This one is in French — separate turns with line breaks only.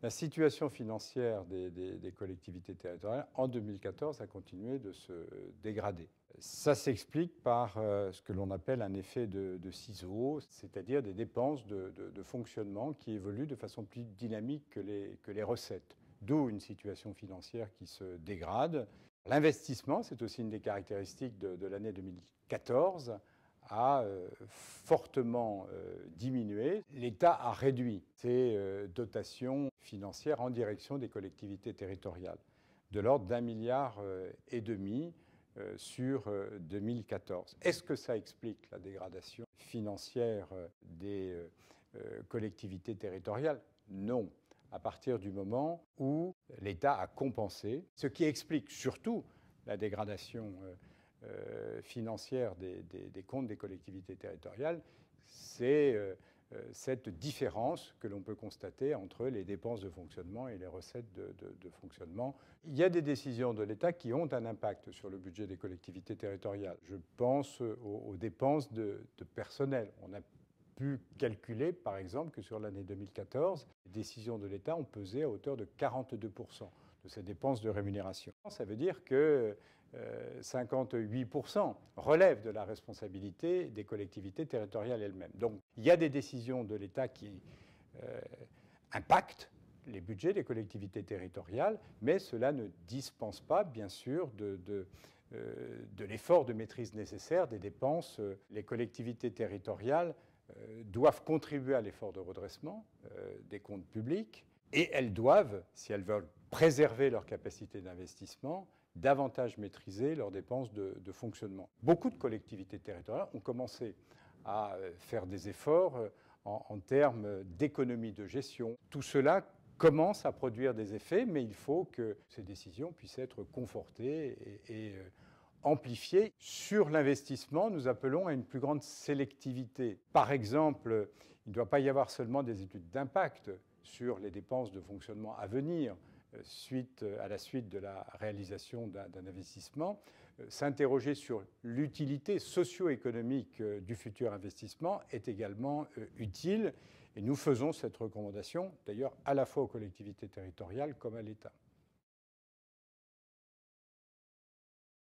La situation financière des collectivités territoriales en 2014 a continué de se dégrader. Ça s'explique par ce que l'on appelle un effet de ciseaux, c'est-à-dire des dépenses de fonctionnement qui évoluent de façon plus dynamique que les recettes. D'où une situation financière qui se dégrade. L'investissement, c'est aussi une des caractéristiques de l'année 2014, a fortement diminué. L'État a réduit ses dotations financières en direction des collectivités territoriales, de l'ordre d'1,5 milliard sur 2014. Est-ce que ça explique la dégradation financière des collectivités territoriales? Non. À partir du moment où l'État a compensé, ce qui explique surtout la dégradation financière des comptes des collectivités territoriales, c'est cette différence que l'on peut constater entre les dépenses de fonctionnement et les recettes de fonctionnement. Il y a des décisions de l'État qui ont un impact sur le budget des collectivités territoriales. Je pense aux dépenses de personnel. On a pu calculer, par exemple, que sur l'année 2014, les décisions de l'État ont pesé à hauteur de 42% de ces dépenses de rémunération. Ça veut dire que 58% relèvent de la responsabilité des collectivités territoriales elles-mêmes. Donc il y a des décisions de l'État qui impactent les budgets des collectivités territoriales, mais cela ne dispense pas, bien sûr, de l'effort de maîtrise nécessaire des dépenses. Les collectivités territoriales doivent contribuer à l'effort de redressement des comptes publics et elles doivent, si elles veulent préserver leur capacité d'investissement, davantage maîtriser leurs dépenses de fonctionnement. Beaucoup de collectivités territoriales ont commencé à faire des efforts en termes d'économie de gestion. Tout cela commence à produire des effets, mais il faut que ces décisions puissent être confortées et amplifiées. Sur l'investissement, nous appelons à une plus grande sélectivité. Par exemple, il ne doit pas y avoir seulement des études d'impact sur les dépenses de fonctionnement à venir à la suite de la réalisation d'un investissement, s'interroger sur l'utilité socio-économique du futur investissement est également utile. Et nous faisons cette recommandation, d'ailleurs, à la fois aux collectivités territoriales comme à l'État.